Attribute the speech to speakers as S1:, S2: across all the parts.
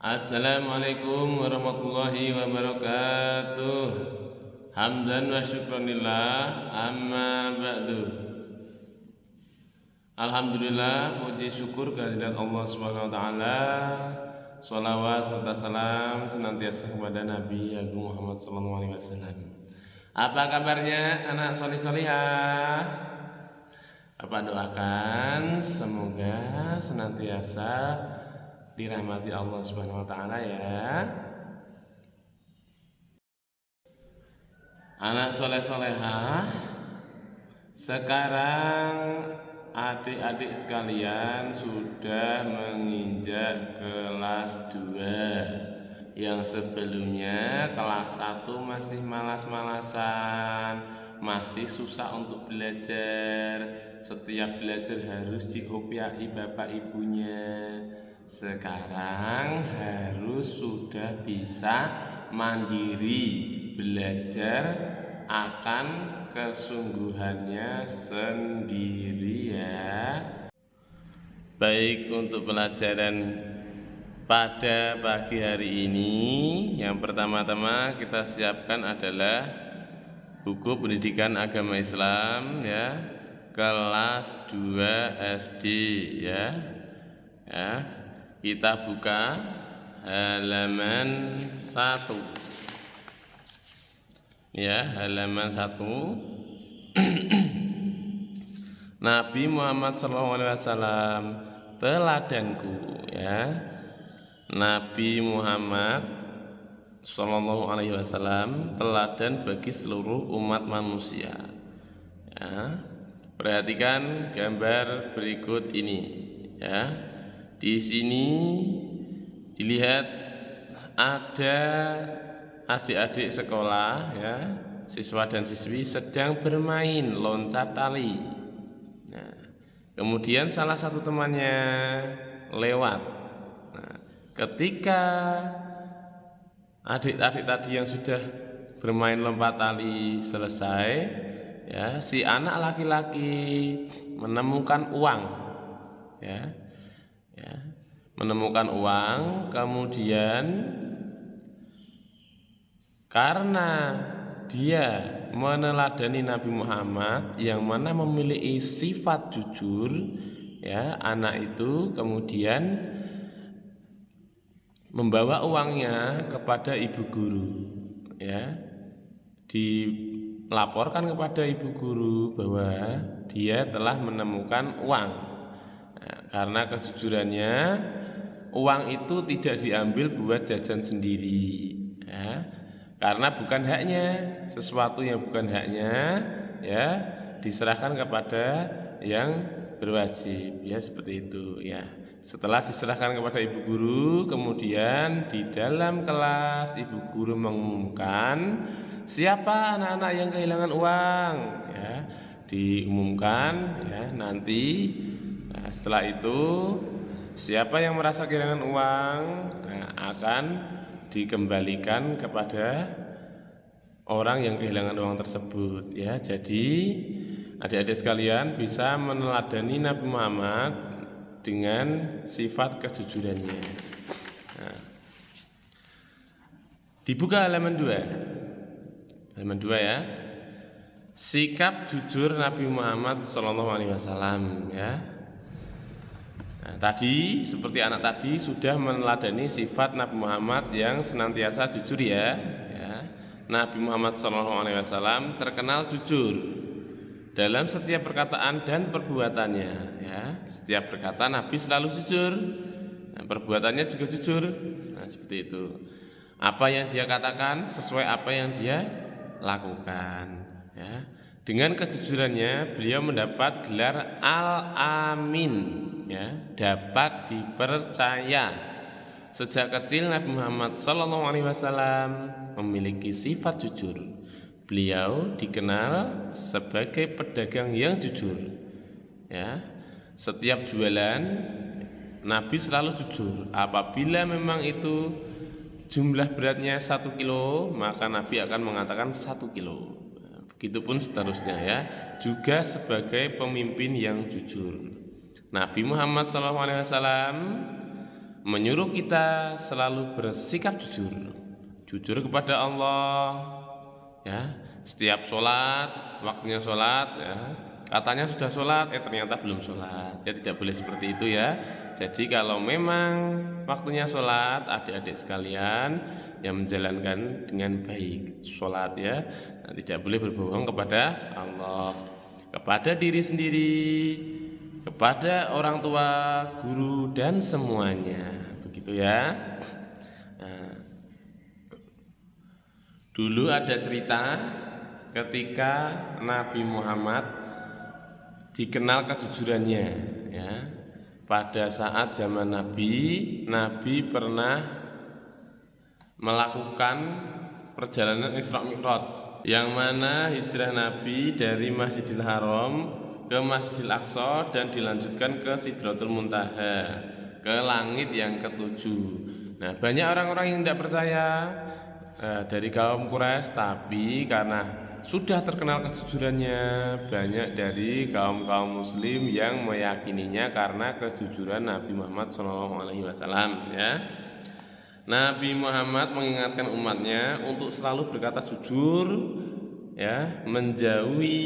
S1: Assalamualaikum warahmatullahi wabarakatuh. Hamdan wa syukranillah, amma ba'du. Alhamdulillah, puji syukur kehadirat Allah Subhanahu wa taala. Shalawat serta salam senantiasa kepada Nabi Agung Muhammad sallallahu alaihi wasallam. Apa kabarnya anak solih solihah? Bapak doakan semoga senantiasa dirahmati Allah Subhanahu wa taala ya. Anak soleh-solehah, sekarang adik-adik sekalian sudah menginjak kelas 2. Yang sebelumnya kelas 1 masih malas-malasan, masih susah untuk belajar. Setiap belajar harus diopiai bapak ibunya. Sekarang harus sudah bisa mandiri, belajar akan kesungguhannya sendiri ya. Baik, untuk pelajaran pada pagi hari ini, yang pertama-tama kita siapkan adalah buku pendidikan agama Islam ya, kelas 2 SD ya. Kita buka halaman 1 ya, halaman 1. Nabi Muhammad SAW teladanku ya. Nabi Muhammad SAW teladan bagi seluruh umat manusia ya. Perhatikan gambar berikut ini ya. Di sini dilihat ada adik-adik sekolah ya, siswa dan siswi sedang bermain loncat tali. Nah, kemudian salah satu temannya lewat. Nah, ketika adik-adik tadi yang sudah bermain lompat tali selesai ya, si anak laki-laki menemukan uang ya. Menemukan uang, kemudian karena dia meneladani Nabi Muhammad yang mana memiliki sifat jujur ya, anak itu kemudian membawa uangnya kepada ibu guru ya, dilaporkan kepada ibu guru bahwa dia telah menemukan uang. Nah, karena kejujurannya, uang itu tidak diambil buat jajan sendiri ya, karena bukan haknya, sesuatu yang bukan haknya ya diserahkan kepada yang berwajib ya, seperti itu ya. Setelah diserahkan kepada ibu guru, kemudian di dalam kelas ibu guru mengumumkan siapa anak-anak yang kehilangan uang ya, diumumkan ya nanti. Nah, setelah itu siapa yang merasa kehilangan uang akan dikembalikan kepada orang yang kehilangan uang tersebut ya. Jadi adik-adik sekalian bisa meneladani Nabi Muhammad dengan sifat kejujurannya. Nah, dibuka halaman 2. Halaman 2 ya. Sikap jujur Nabi Muhammad SAW ya. Nah, tadi seperti anak tadi sudah meneladani sifat Nabi Muhammad yang senantiasa jujur ya. Nabi Muhammad SAW terkenal jujur dalam setiap perkataan dan perbuatannya ya. Setiap perkataan Nabi selalu jujur, nah, perbuatannya juga jujur. Nah, seperti itu. Apa yang dia katakan sesuai apa yang dia lakukan ya. Dengan kejujurannya beliau mendapat gelar Al-Amin ya, dapat dipercaya. Sejak kecil Nabi Muhammad SAW memiliki sifat jujur. Beliau dikenal sebagai pedagang yang jujur ya. Setiap jualan Nabi selalu jujur. Apabila memang itu jumlah beratnya 1 kilo, maka Nabi akan mengatakan 1 kilo. Begitupun seterusnya ya. Juga sebagai pemimpin yang jujur. Nabi Muhammad SAW menyuruh kita selalu bersikap jujur kepada Allah, ya. Setiap sholat, waktunya sholat, ya, katanya sudah sholat, ternyata belum sholat. Ya tidak boleh seperti itu ya. Jadi kalau memang waktunya sholat, adik-adik sekalian yang menjalankan dengan baik sholat ya, tidak boleh berbohong kepada Allah, kepada diri sendiri, kepada orang tua, guru dan semuanya. Begitu ya. Nah, dulu ada cerita ketika Nabi Muhammad dikenal kejujurannya ya. Pada saat zaman Nabi pernah melakukan perjalanan Isra Mi'raj, yang mana hijrah Nabi dari Masjidil Haram ke Masjidil Aqsa dan dilanjutkan ke Sidratul Muntaha, ke langit yang ketujuh. Nah, banyak orang-orang yang tidak percaya dari kaum Quraisy, tapi karena sudah terkenal kejujurannya, banyak dari kaum muslim yang meyakininya karena kejujuran Nabi Muhammad SAW ya. Nabi Muhammad mengingatkan umatnya untuk selalu berkata jujur ya, menjauhi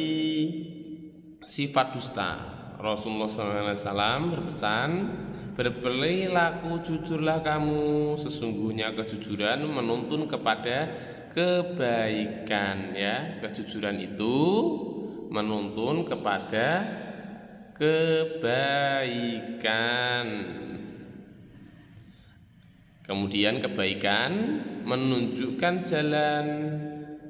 S1: sifat dusta. Rasulullah SAW berpesan, berperilaku jujurlah kamu, sesungguhnya kejujuran menuntun kepada kebaikan ya. Kejujuran itu menuntun kepada kebaikan. Kemudian kebaikan menunjukkan jalan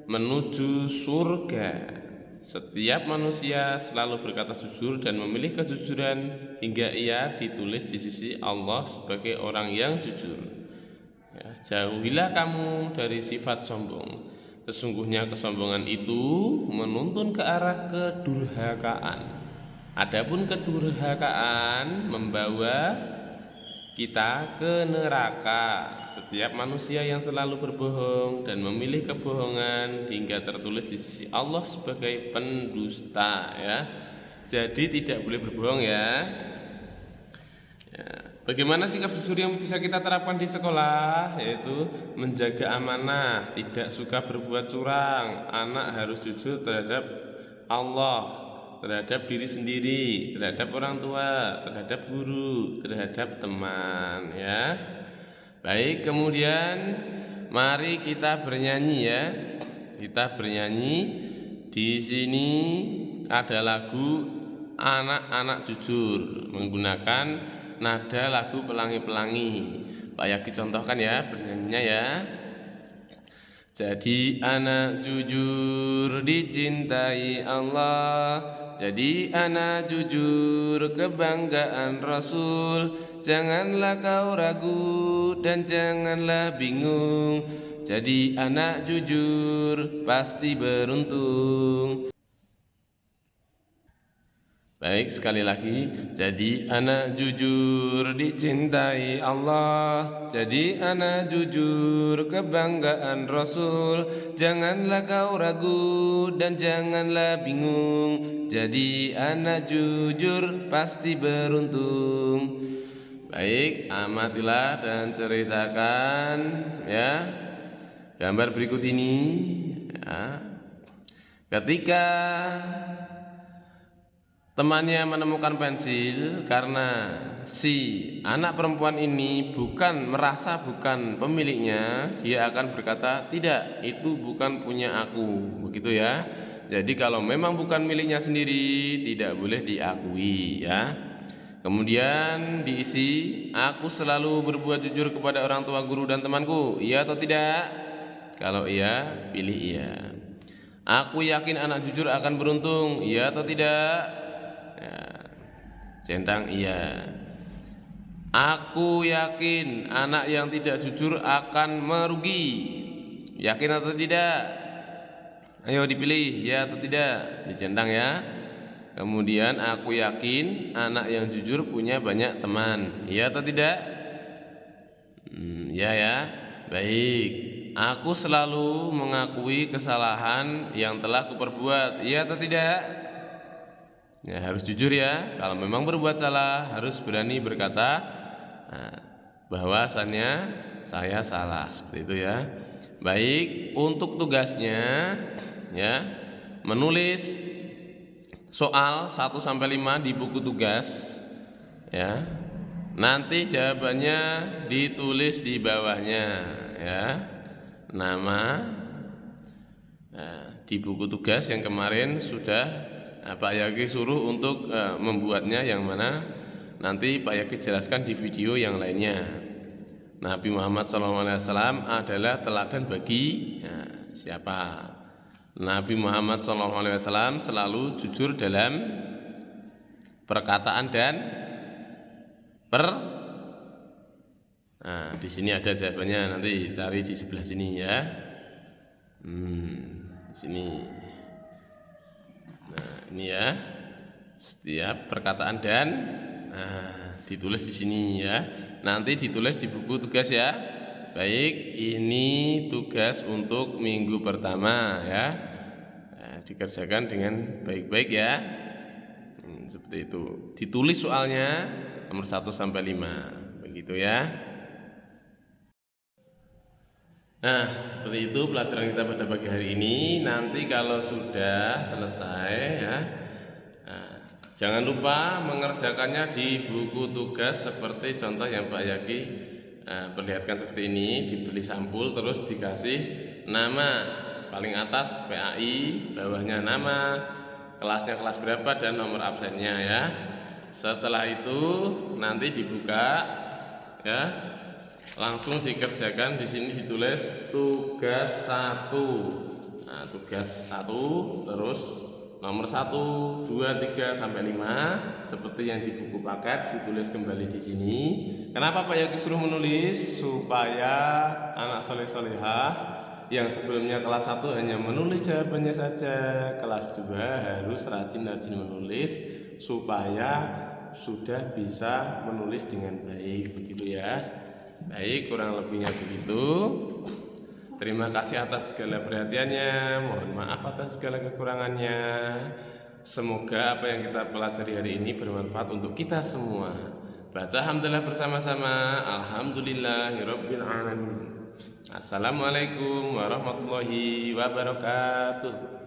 S1: menuju surga. Setiap manusia selalu berkata jujur dan memilih kejujuran hingga ia ditulis di sisi Allah sebagai orang yang jujur. Ya, jauhilah kamu dari sifat sombong. Sesungguhnya kesombongan itu menuntun ke arah kedurhakaan. Adapun kedurhakaan membawa kita ke neraka. Setiap manusia yang selalu berbohong dan memilih kebohongan hingga tertulis di sisi Allah sebagai pendusta ya. Jadi tidak boleh berbohong ya. Bagaimana sikap jujur yang bisa kita terapkan di sekolah? Yaitu menjaga amanah, tidak suka berbuat curang. Anak harus jujur terhadap Allah, terhadap diri sendiri, terhadap orang tua, terhadap guru, terhadap teman ya. Baik, kemudian mari kita bernyanyi ya. Kita bernyanyi. Di sini ada lagu Anak-anak Jujur menggunakan nada lagu Pelangi-Pelangi. Pak Yaki contohkan ya bernyanyinya ya. Jadi anak jujur dicintai Allah, jadi anak jujur kebanggaan Rasul. Janganlah kau ragu dan janganlah bingung, jadi anak jujur pasti beruntung. Baik, sekali lagi. Jadi anak jujur dicintai Allah, jadi anak jujur kebanggaan Rasul. Janganlah kau ragu dan janganlah bingung, jadi anak jujur pasti beruntung. Baik, amatilah dan ceritakan ya gambar berikut ini ya. Ketika temannya menemukan pensil, karena si anak perempuan ini merasa bukan pemiliknya, dia akan berkata, tidak, itu bukan punya aku, begitu ya. Jadi kalau memang bukan miliknya sendiri, tidak boleh diakui ya. Kemudian diisi, aku selalu berbuat jujur kepada orang tua, guru dan temanku, iya atau tidak? Kalau iya, pilih iya. Aku yakin anak jujur akan beruntung, iya atau tidak? Ya, centang iya. Aku yakin anak yang tidak jujur akan merugi, yakin atau tidak? Ayo dipilih, ya atau tidak? Dicentang ya. Kemudian aku yakin anak yang jujur punya banyak teman, iya atau tidak? Ya ya. Baik. Aku selalu mengakui kesalahan yang telah kuperbuat, iya atau tidak? Ya, harus jujur ya. Kalau memang berbuat salah, harus berani berkata bahwasannya saya salah, seperti itu ya. Baik, untuk tugasnya ya, menulis soal 1 sampai 5 di buku tugas ya. Nanti jawabannya ditulis di bawahnya ya. Nama. Nah, di buku tugas yang kemarin sudah Pak Yaki suruh untuk membuatnya, yang mana nanti Pak Yaki jelaskan di video yang lainnya. Nabi Muhammad SAW adalah teladan bagi siapa? Nabi Muhammad SAW selalu jujur dalam perkataan dan Nah, di sini ada jawabannya, nanti cari di sebelah sini ya. Di sini. Nah, ini ya. Setiap perkataan dan ditulis di sini ya. Nanti ditulis di buku tugas ya. Baik, ini tugas untuk minggu pertama ya. Nah, dikerjakan dengan baik-baik ya. Seperti itu. Ditulis soalnya nomor 1 sampai 5. Begitu ya. Nah, seperti itu pelajaran kita pada pagi hari ini. Nanti kalau sudah selesai ya, jangan lupa mengerjakannya di buku tugas seperti contoh yang Pak Yaki perlihatkan seperti ini. Dibeli sampul, terus dikasih nama, paling atas PAI, bawahnya nama, kelasnya kelas berapa, dan nomor absennya ya. Setelah itu nanti dibuka ya, langsung dikerjakan. Di sini ditulis tugas 1. Nah, tugas 1 terus nomor 1, 2, 3 sampai 5 seperti yang di buku paket, ditulis kembali di sini. Kenapa Pak Yaki suruh menulis? Supaya anak soleh-solehah yang sebelumnya kelas 1 hanya menulis jawabannya saja, kelas 2 harus rajin-rajin menulis supaya sudah bisa menulis dengan baik, begitu ya. Baik, kurang lebihnya begitu. Terima kasih atas segala perhatiannya, mohon maaf atas segala kekurangannya. Semoga apa yang kita pelajari hari ini bermanfaat untuk kita semua. Baca alhamdulillah bersama-sama. Alhamdulillahirabbil alamin. Assalamualaikum warahmatullahi wabarakatuh.